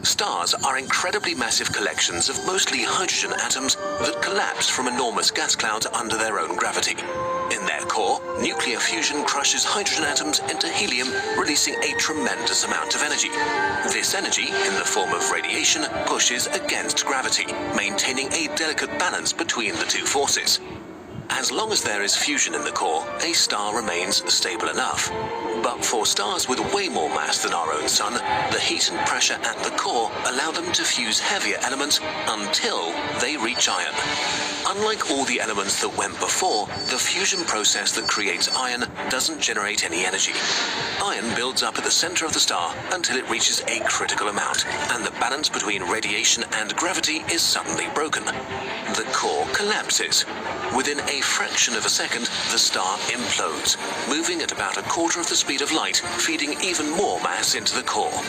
Stars are incredibly massive collections of mostly hydrogen atoms that collapse from enormous gas clouds under their own gravity. In their core, nuclear fusion crushes hydrogen atoms into helium, releasing a tremendous amount of energy. This energy, in the form of radiation, pushes against gravity, maintaining a delicate balance between the two forces. As long as there is fusion in the core, a star remains stable enough. But for stars with way more mass than our own Sun, the heat and pressure at the core allow them to fuse heavier elements until they reach iron. Unlike all the elements that went before, the fusion process that creates iron doesn't generate any energy. Iron builds up at the center of the star until it reaches a critical amount, and the balance between radiation and gravity is suddenly broken. The core collapses. Within a fraction of a second, the star implodes, moving at about a quarter of the speed of light, feeding even more mass into the core.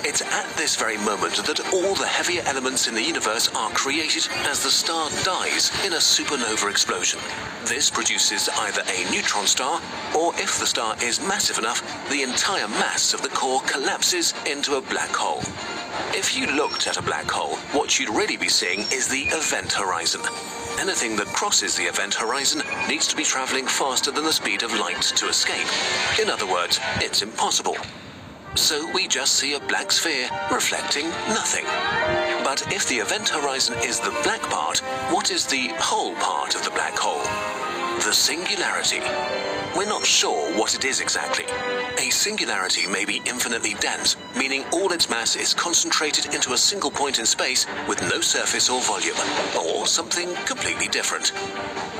It's at this very moment that all the heavier elements in the universe are created as the star dies in a supernova explosion. This produces either a neutron star, or if the star is massive enough, the entire mass of the core collapses into a black hole. If you looked at a black hole, what you'd really be seeing is the event horizon. Anything that crosses the event horizon needs to be traveling faster than the speed of light to escape. In other words, it's impossible. So we just see a black sphere reflecting nothing. But if the event horizon is the black part, what is the whole part of the black hole? The singularity. We're not sure what it is exactly. A singularity may be infinitely dense, meaning all its mass is concentrated into a single point in space with no surface or volume, or something completely different.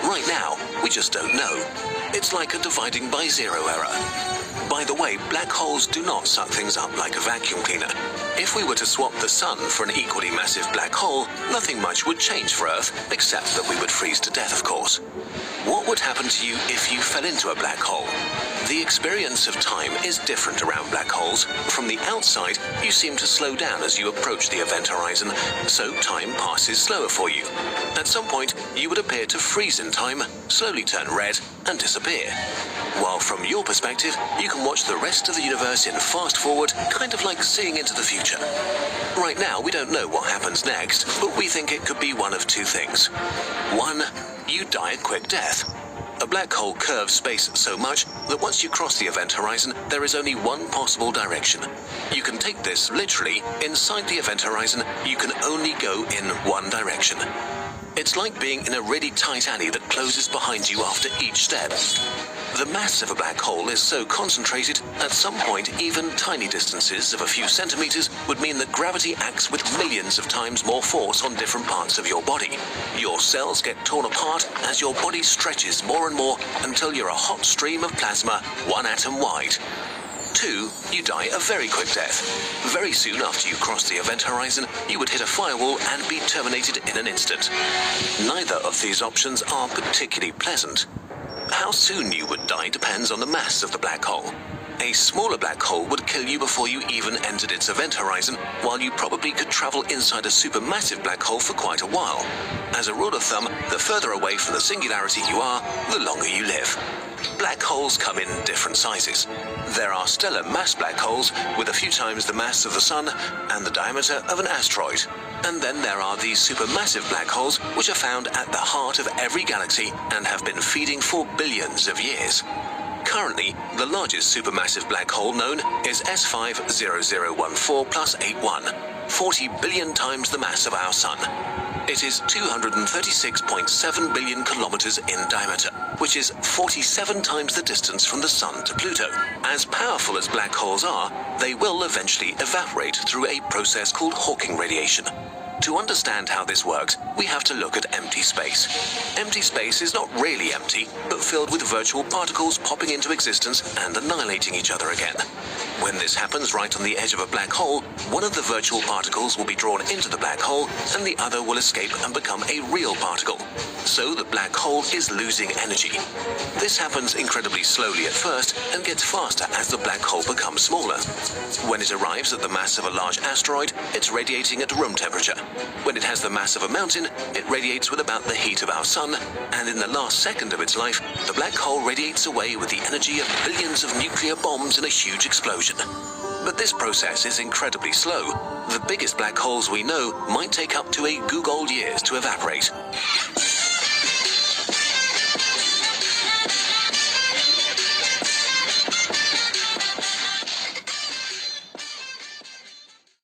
Right now, we just don't know. It's like a dividing by zero error. By the way, black holes do not suck things up like a vacuum cleaner. If we were to swap the Sun for an equally massive black hole, nothing much would change for Earth, except that we would freeze to death, of course. What would happen to you if you fell into a black hole? The experience of time is different around black holes. From the outside, you seem to slow down as you approach the event horizon, so time passes slower for you. At some point, you would appear to freeze in time, slowly turn red, and disappear. While from your perspective, you can watch the rest of the universe in fast forward, kind of like seeing into the future. Right now, we don't know what happens next, but we think it could be one of two things. One, you die a quick death. A black hole curves space so much that once you cross the event horizon, there is only one possible direction. You can take this literally. Inside the event horizon, you can only go in one direction. It's like being in a really tight alley that closes behind you after each step. The mass of a black hole is so concentrated, at some point even tiny distances of a few centimeters would mean that gravity acts with millions of times more force on different parts of your body. Your cells get torn apart as your body stretches more and more until you're a hot stream of plasma, one atom wide. 2, you die a very quick death. Very soon after you cross the event horizon, you would hit a firewall and be terminated in an instant. Neither of these options are particularly pleasant. How soon you would die depends on the mass of the black hole. A smaller black hole would kill you before you even entered its event horizon, while you probably could travel inside a supermassive black hole for quite a while. As a rule of thumb, the further away from the singularity you are, the longer you live. Black holes come in different sizes. There are stellar mass black holes with a few times the mass of the Sun and the diameter of an asteroid. And then there are these supermassive black holes which are found at the heart of every galaxy and have been feeding for billions of years. Currently, the largest supermassive black hole known is S50014 plus 81, 40 billion times the mass of our Sun. It is 236.7 billion kilometers in diameter, which is 47 times the distance from the Sun to Pluto. As powerful as black holes are, they will eventually evaporate through a process called Hawking radiation. To understand how this works, we have to look at empty space. Empty space is not really empty, but filled with virtual particles popping into existence and annihilating each other again. When this happens right on the edge of a black hole, one of the virtual particles will be drawn into the black hole, and the other will escape and become a real particle. So the black hole is losing energy. This happens incredibly slowly at first and gets faster as the black hole becomes smaller. When it arrives at the mass of a large asteroid, it's radiating at room temperature. When it has the mass of a mountain, it radiates with about the heat of our Sun, and in the last second of its life, the black hole radiates away with the energy of billions of nuclear bombs in a huge explosion. But this process is incredibly slow. The biggest black holes we know might take up to a googol years to evaporate.